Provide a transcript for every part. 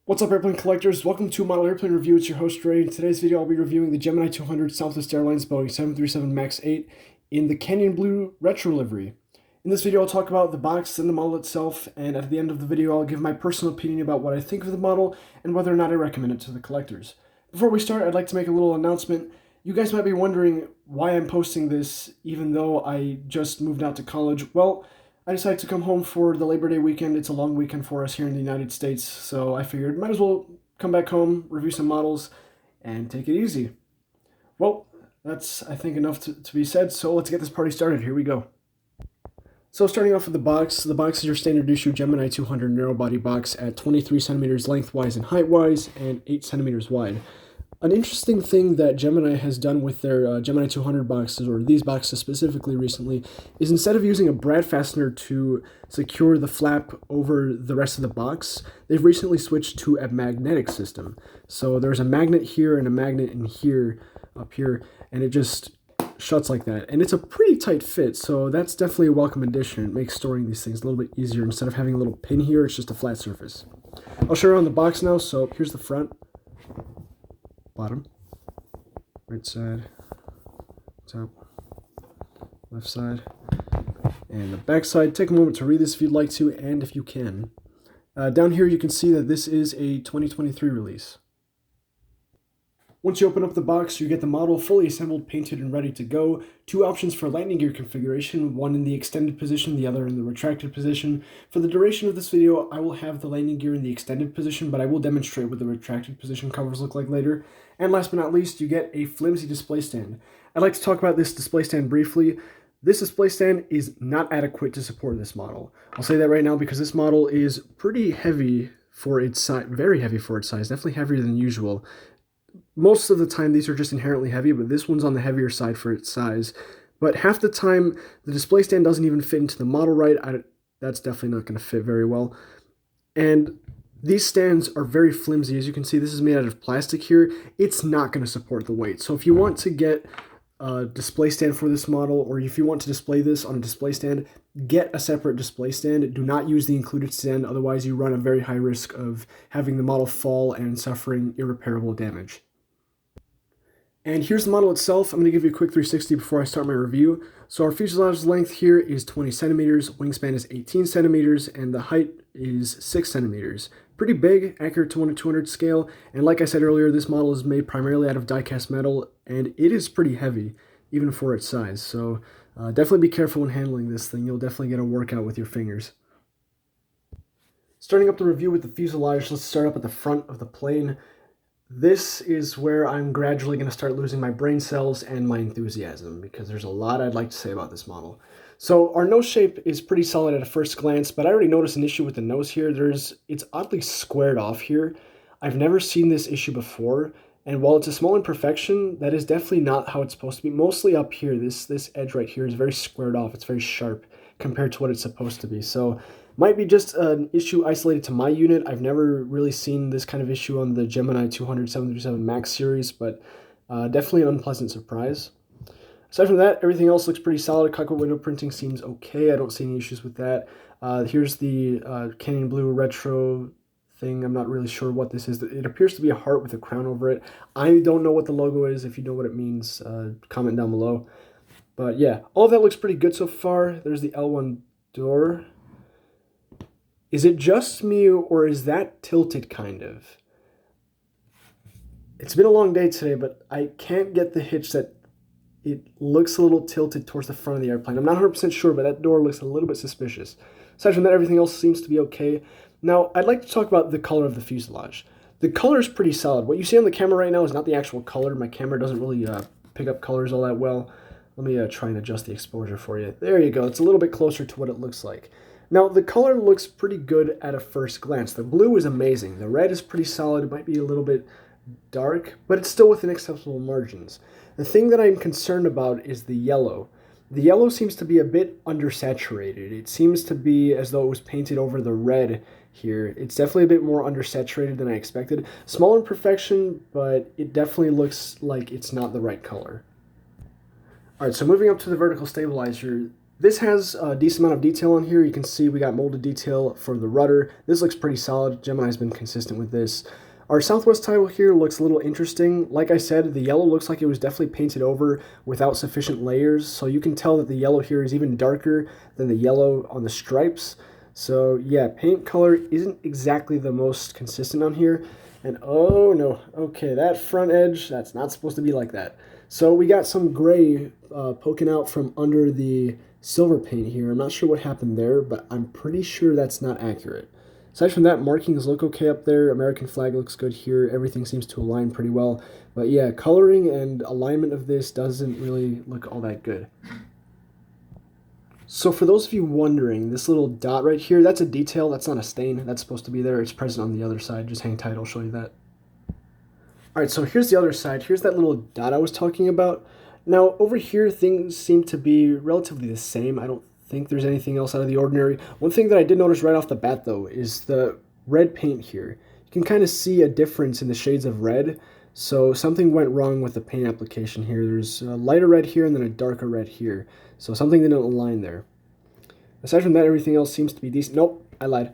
What's up, airplane collectors? Welcome to Model Airplane Review. It's your host, Ray. In today's video, I'll be reviewing the Gemini 200 Southwest Airlines Boeing 737 MAX 8 in the Canyon Blue retro livery. In this video, I'll talk about the box and the model itself, and at the end of the video, I'll give my personal opinion about what I think of the model and whether or not I recommend it to the collectors. Before we start, I'd like to make a little announcement. You guys might be wondering why I'm posting this even though I just moved out to college. Well, I decided to come home for the Labor Day weekend. It's a long weekend for us here in the United States, so I figured might as well come back home, review some models, and take it easy. Well, that's, I think, enough to be said, so let's get this party started. Here we go. So starting off with the box is your standard issue Gemini 200 narrow body box at 23 centimeters lengthwise and height-wise, and 8 centimeters wide. An interesting thing that Gemini has done with their Gemini 200 boxes, or these boxes specifically recently, is instead of using a brad fastener to secure the flap over the rest of the box, they've recently switched to a magnetic system. So there's a magnet here and a magnet in here, up here, and it just shuts like that. And it's a pretty tight fit, so that's definitely a welcome addition. It makes storing these things a little bit easier. Instead of having a little pin here, it's just a flat surface. I'll show you around the box now. So here's the front. Bottom, right side, top, left side, and the back side. Take a moment to read this if you'd like to, and if you can. Down here you can see that this is a 2023 release. Once you open up the box, you get the model fully assembled, painted, and ready to go. Two options for landing gear configuration, one in the extended position, the other in the retracted position. For the duration of this video, I will have the landing gear in the extended position, but I will demonstrate what the retracted position covers look like later. And last but not least, you get a flimsy display stand. I'd like to talk about this display stand briefly. This display stand is not adequate to support this model. I'll say that right now because this model is pretty heavy for its size, very heavy for its size, definitely heavier than usual. Most of the time, these are just inherently heavy, but this one's on the heavier side for its size. But half the time, the display stand doesn't even fit into the model right. That's definitely not going to fit very well. And these stands are very flimsy. As you can see, this is made out of plastic here. It's not going to support the weight. So if you want to get a display stand for this model, or if you want to display this on a display stand, get a separate display stand. Do not use the included stand, otherwise you run a very high risk of having the model fall and suffering irreparable damage. And here's the model itself. I'm going to give you a quick 360 before I start my review. So our fuselage length here is 20 centimeters, wingspan is 18 centimeters, and the height is 6 centimeters. Pretty big, accurate to 1:200 scale, and like I said earlier, this model is made primarily out of die-cast metal, and it is pretty heavy, even for its size. So definitely be careful when handling this thing. You'll definitely get a workout with your fingers. Starting up the review with the fuselage, let's start up at the front of the plane. This is where I'm gradually going to start losing my brain cells and my enthusiasm, because there's a lot I'd like to say about this model. So our nose shape is pretty solid at a first glance, but I already noticed an issue with the nose here. It's oddly squared off here. I've never seen this issue before, and while it's a small imperfection, that is definitely not how it's supposed to be. Mostly up here, this edge right here is very squared off. It's very sharp compared to what it's supposed to be. So might be just an issue isolated to my unit. I've never really seen this kind of issue on the Gemini 200 737 MAX series, but definitely an unpleasant surprise. Aside from that, everything else looks pretty solid. Cockpit window printing seems okay. I don't see any issues with that. Here's the Canyon Blue retro thing. I'm not really sure what this is. It appears to be a heart with a crown over it. I don't know what the logo is. If you know what it means, comment down below. But yeah, all of that looks pretty good so far. There's the L1 door. Is it just me, or is that tilted kind of? It's been a long day today, but I can't get the hitch that it looks a little tilted towards the front of the airplane. I'm not 100% sure, but that door looks a little bit suspicious. Aside from that, everything else seems to be okay. Now, I'd like to talk about the color of the fuselage. The color is pretty solid. What you see on the camera right now is not the actual color. My camera doesn't really pick up colors all that well. Let me try and adjust the exposure for you. There you go. It's a little bit closer to what it looks like. Now, the color looks pretty good at a first glance. The blue is amazing. The red is pretty solid. It might be a little bit dark, but it's still within acceptable margins. The thing that I'm concerned about is the yellow. The yellow seems to be a bit undersaturated. It seems to be as though it was painted over the red here. It's definitely a bit more undersaturated than I expected. Small imperfection, but it definitely looks like it's not the right color. Alright, so moving up to the vertical stabilizer, This has a decent amount of detail on here. You can see we got molded detail for the rudder. This looks pretty solid. Gemini's been consistent with this. Our Southwest title here looks a little interesting. Like I said, the yellow looks like it was definitely painted over without sufficient layers, so you can tell that the yellow here is even darker than the yellow on the stripes. So yeah, paint color isn't exactly the most consistent on here. And oh no, okay, that front edge, that's not supposed to be like that. So we got some gray poking out from under the silver paint here. I'm not sure what happened there, but I'm pretty sure that's not accurate. Aside from that, markings look okay up there. American flag looks good here. Everything seems to align pretty well. But yeah, coloring and alignment of this doesn't really look all that good. So for those of you wondering, this little dot right here, that's a detail. That's not a stain. That's supposed to be there. It's present on the other side. Just hang tight. I'll show you that. All right, so here's the other side. Here's that little dot I was talking about. Now, over here, things seem to be relatively the same. I don't think there's anything else out of the ordinary. One thing that I did notice right off the bat, though, is the red paint here. You can kind of see a difference in the shades of red. So something went wrong with the paint application here. There's a lighter red here and then a darker red here. So something didn't align there. Aside from that, everything else seems to be decent. Nope, I lied.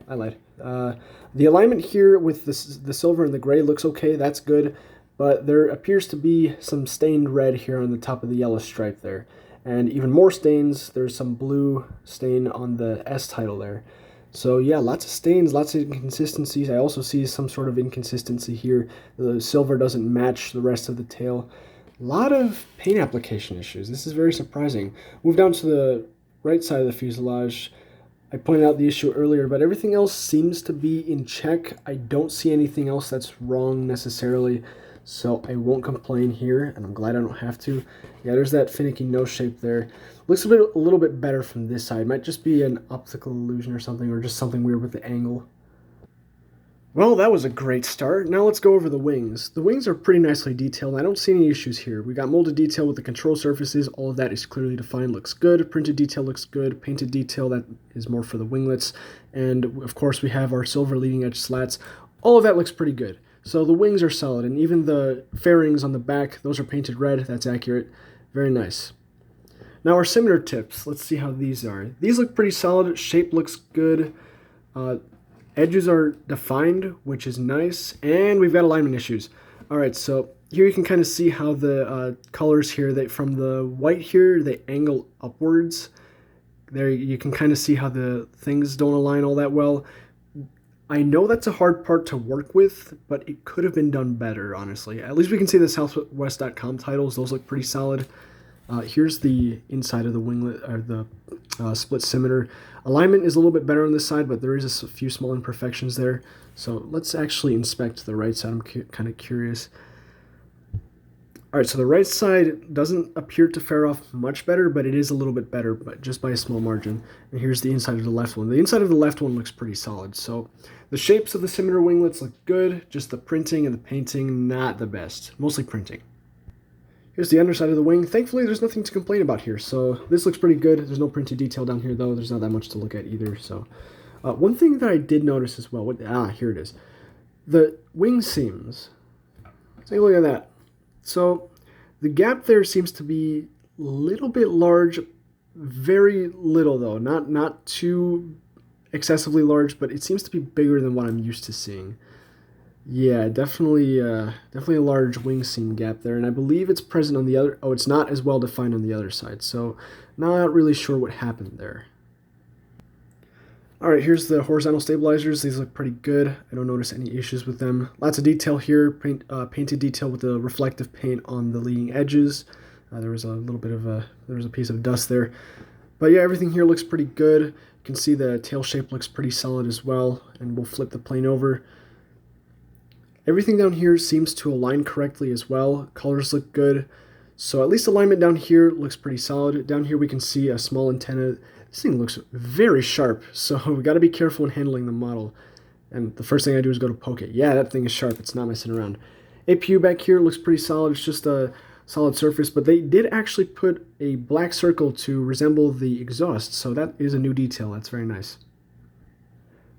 The alignment here with the silver and the gray looks okay. That's good. But there appears to be some stained red here on the top of the yellow stripe there. And even more stains, there's some blue stain on the S title there. So yeah, lots of stains, lots of inconsistencies. I also see some sort of inconsistency here. The silver doesn't match the rest of the tail. A lot of paint application issues. This is very surprising. Move down to the right side of the fuselage. I pointed out the issue earlier, but everything else seems to be in check. I don't see anything else that's wrong necessarily. So I won't complain here, and I'm glad I don't have to. Yeah, there's that finicky nose shape there. Looks a little bit better from this side. Might just be an optical illusion or something, or just something weird with the angle. Well, that was a great start. Now let's go over the wings. The wings are pretty nicely detailed. I don't see any issues here. We got molded detail with the control surfaces. All of that is clearly defined, looks good. Printed detail looks good. Painted detail, that is more for the winglets. And of course we have our silver leading edge slats. All of that looks pretty good. So the wings are solid, and even the fairings on the back, those are painted red. That's accurate. Very nice. Now our scimitar tips, let's see how these are. These look pretty solid. Shape looks good. Edges are defined, which is nice. And we've got alignment issues. All right, so here you can kind of see how the colors here, from the white here, they angle upwards. There you can kind of see how the things don't align all that well. I know that's a hard part to work with, but it could have been done better, honestly. At least we can see the Southwest.com titles. Those look pretty solid. Here's the inside of the winglet, or the split scimitar. Alignment is a little bit better on this side, but there is a few small imperfections there. So let's actually inspect the right side. I'm kind of curious. All right, so the right side doesn't appear to fare off much better, but it is a little bit better, but just by a small margin. And here's the inside of the left one. The inside of the left one looks pretty solid. So the shapes of the scimitar winglets look good, just the printing and the painting, not the best. Mostly printing. Here's the underside of the wing. Thankfully, there's nothing to complain about here. So this looks pretty good. There's no printed detail down here, though. There's not that much to look at either. So one thing that I did notice as well, here it is. The wing seams. Take a look at that. So the gap there seems to be a little bit large, very little though, not too excessively large, but it seems to be bigger than what I'm used to seeing. Yeah, definitely a large wing seam gap there, and I believe it's present on the other. Oh, it's not as well defined on the other side, so not really sure what happened there. All right, here's the horizontal stabilizers. These look pretty good. I don't notice any issues with them. Lots of detail here, painted detail with the reflective paint on the leading edges. There was a piece of dust there. But yeah, everything here looks pretty good. You can see the tail shape looks pretty solid as well, and we'll flip the plane over. Everything down here seems to align correctly as well. Colors look good. So at least alignment down here looks pretty solid. Down here we can see a small antenna. This thing looks very sharp, so we got to be careful when handling the model. And the first thing I do is go to poke it. Yeah, that thing is sharp. It's not messing around. APU back here looks pretty solid. It's just a solid surface, but they did actually put a black circle to resemble the exhaust, so that is a new detail. That's very nice.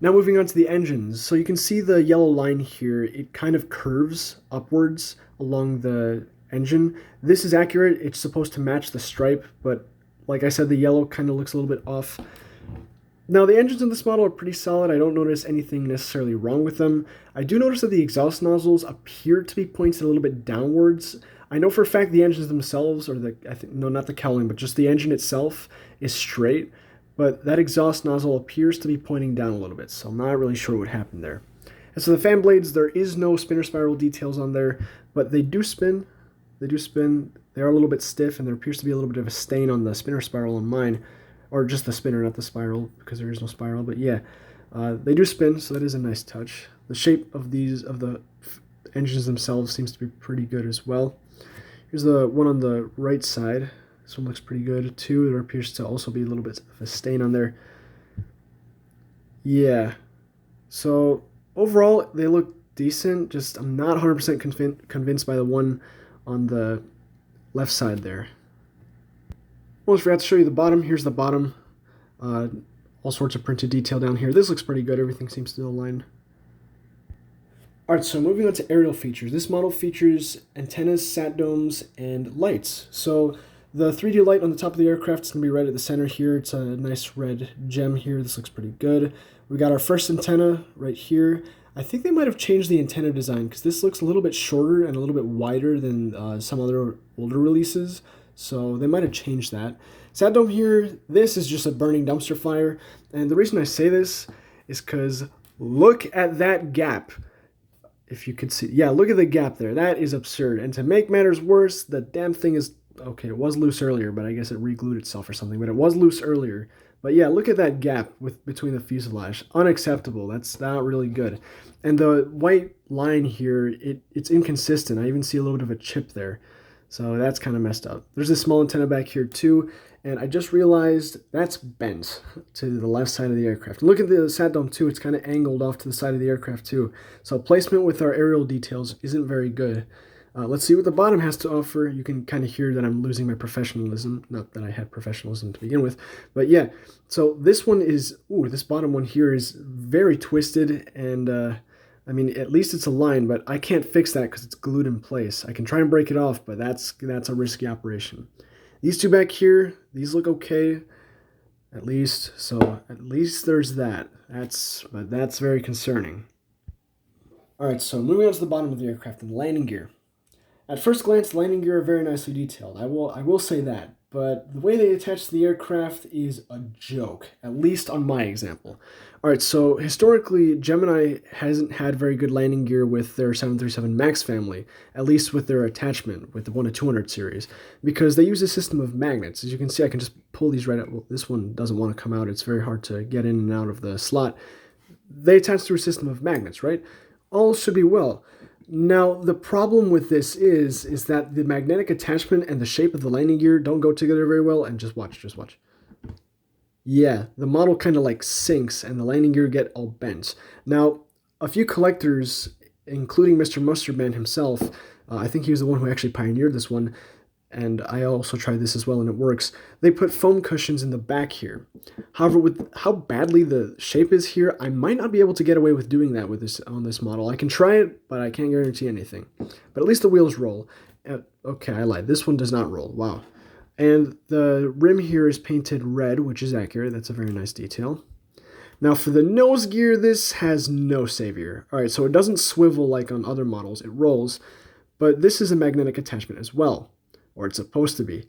Now moving on to the engines. So you can see the yellow line here. It kind of curves upwards along the engine. This is accurate. It's supposed to match the stripe, but like I said, the yellow kind of looks a little bit off. Now, the engines in this model are pretty solid. I don't notice anything necessarily wrong with them. I do notice that the exhaust nozzles appear to be pointed a little bit downwards. I know for a fact the engines themselves, no, not the cowling, but just the engine itself is straight, but that exhaust nozzle appears to be pointing down a little bit, so I'm not really sure what happened there. And so the fan blades, there is no spinner spiral details on there, but they do spin. They do spin. They are a little bit stiff, and there appears to be a little bit of a stain on the spinner spiral on mine. Or just the spinner, not the spiral, because there is no spiral. But yeah, they do spin, so that is a nice touch. The shape of the engines themselves seems to be pretty good as well. Here's the one on the right side. This one looks pretty good too. There appears to also be a little bit of a stain on there. Yeah, so overall they look decent. Just I'm not 100% convinced by the one on the left side there. Almost forgot to show you the bottom. Here's the bottom. All sorts of printed detail down here. This looks pretty good. Everything seems to align. Alright, so moving on to aerial features. This model features antennas, sat domes, and lights. So the 3D light on the top of the aircraft is going to be right at the center here. It's a nice red gem here. This looks pretty good. We got our first antenna right here. I think they might have changed the antenna design because this looks a little bit shorter and a little bit wider than some other older releases. So they might have changed that. Sat dome here, this is just a burning dumpster fire. And the reason I say this is because look at that gap. If you could see, yeah, look at the gap there. That is absurd. And to make matters worse, the damn thing is, okay, it was loose earlier, but I guess it re-glued itself or something. But it was loose earlier. But yeah, look at that gap between the fuselage. Unacceptable. That's not really good. And the white line here, it's inconsistent. I even see a little bit of a chip there. So that's kind of messed up. There's a small antenna back here too, and I just realized that's bent to the left side of the aircraft. Look at the sat dome too, it's kind of angled off to the side of the aircraft too. So placement with our aerial details isn't very good. Let's see what the bottom has to offer. You can kind of hear that I'm losing my professionalism. Not that I had professionalism to begin with, but yeah. So this one is, this bottom one here is very twisted and I mean, at least it's aligned, but I can't fix that because it's glued in place. I can try and break it off, but that's a risky operation. These two back here, these look okay, at least. So at least there's that. But that's very concerning. All right, so moving on to the bottom of the aircraft and the landing gear. At first glance, the landing gear are very nicely detailed. I will say that. But the way they attach to the aircraft is a joke, at least on my example. All right, so historically, Gemini hasn't had very good landing gear with their 737 MAX family, at least with their attachment with the 1-200 series, because they use a system of magnets. As you can see, I can just pull these right out. Well, this one doesn't want to come out. It's very hard to get in and out of the slot. They attach through a system of magnets, right? All should be well. Now, the problem with this is that the magnetic attachment and the shape of the landing gear don't go together very well, and just watch. Yeah, the model kind of like sinks and the landing gear get all bent. Now, a few collectors, including Mr. Mustardman himself, I think he was the one who actually pioneered this one, and I also tried this as well and it works. They put foam cushions in the back here. However, with how badly the shape is here, I might not be able to get away with doing that on this model. I can try it, but I can't guarantee anything. But at least the wheels roll. Okay, I lied. This one does not roll. Wow. And the rim here is painted red, which is accurate. That's a very nice detail. Now for the nose gear, this has no savior. All right, so it doesn't swivel like on other models. It rolls, but this is a magnetic attachment as well. Or it's supposed to be.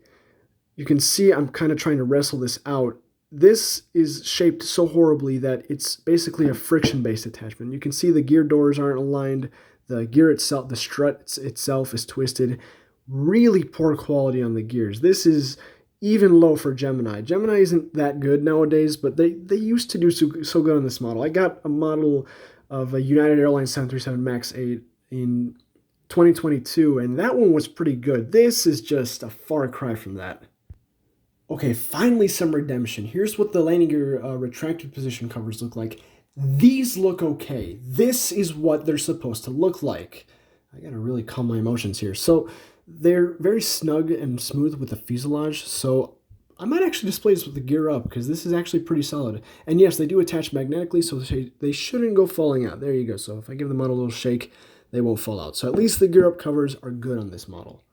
You can see I'm kind of trying to wrestle this out. This is shaped so horribly that it's basically a friction-based attachment. You can see the gear doors aren't aligned. The gear itself, the strut itself is twisted. Really poor quality on the gears. This is even low for Gemini. Gemini isn't that good nowadays, but they used to do so good on this model. I got a model of a United Airlines 737 MAX-8 in 2022, and that one was pretty good. This is just a far cry from that. Okay, finally some redemption. Here's what the landing gear retracted position covers look like. These look okay. This is what they're supposed to look like. I gotta really calm my emotions here. So they're very snug and smooth with the fuselage, so I might actually display this with the gear up because this is actually pretty solid. And yes, they do attach magnetically, so they shouldn't go falling out. There you go. So if I give them a little shake, they won't fall out. So at least the gear up covers are good on this model.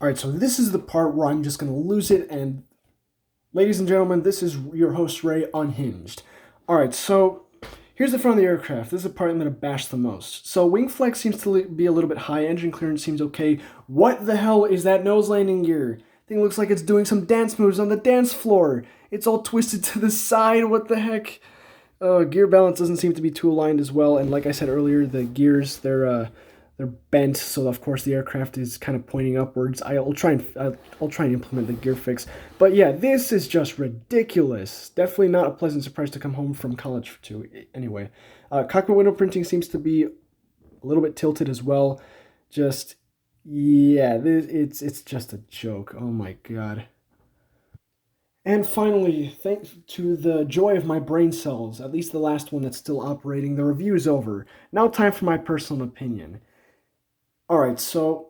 All right, so this is the part where I'm just going to lose it, and ladies and gentlemen, this is your host, Ray, unhinged. All right, so here's the front of the aircraft. This is the part I'm going to bash the most. So wing flex seems to be a little bit high. Engine clearance seems okay. What the hell is that nose landing gear? Thing looks like it's doing some dance moves on the dance floor. It's all twisted to the side. What the heck? Gear balance doesn't seem to be too aligned as well. And like I said earlier, the gears, they're bent, so of course the aircraft is kind of pointing upwards. I'll try and implement the gear fix. But yeah, this is just ridiculous. Definitely not a pleasant surprise to come home from college to. Anyway, cockpit window printing seems to be a little bit tilted as well. Just yeah, it's just a joke. Oh my god. And finally, thanks to the joy of my brain cells, at least the last one that's still operating, the review is over. Now time for my personal opinion. Alright, so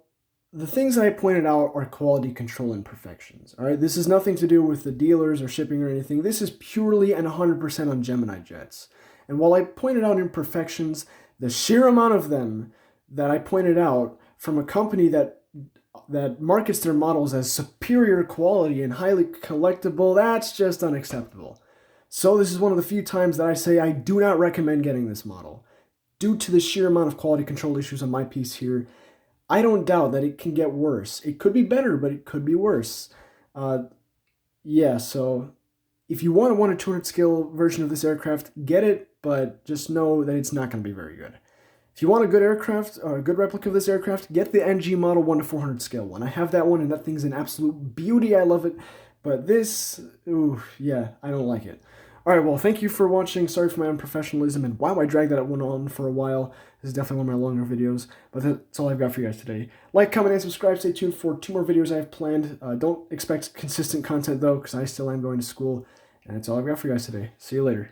the things that I pointed out are quality control imperfections. Alright, this is nothing to do with the dealers or shipping or anything. This is purely and 100% on Gemini jets. And while I pointed out imperfections, the sheer amount of them that I pointed out from a company that markets their models as superior quality and highly collectible, that's just unacceptable. So this is one of the few times that I say I do not recommend getting this model. Due to the sheer amount of quality control issues on my piece here, I don't doubt that it can get worse. It could be better, but it could be worse. Yeah, so if you want a 1 to 200 scale version of this aircraft, get it, but just know that it's not going to be very good. If you want a good aircraft, or a good replica of this aircraft, get the NG model 1 to 400 scale one. I have that one, and that thing's an absolute beauty. I love it. But this, ooh, yeah, I don't like it. Alright, well, thank you for watching. Sorry for my unprofessionalism, and wow, I dragged that one on for a while. This is definitely one of my longer videos, but that's all I've got for you guys today. Like, comment, and subscribe. Stay tuned for 2 more videos I have planned. Don't expect consistent content, though, because I still am going to school, and that's all I've got for you guys today. See you later.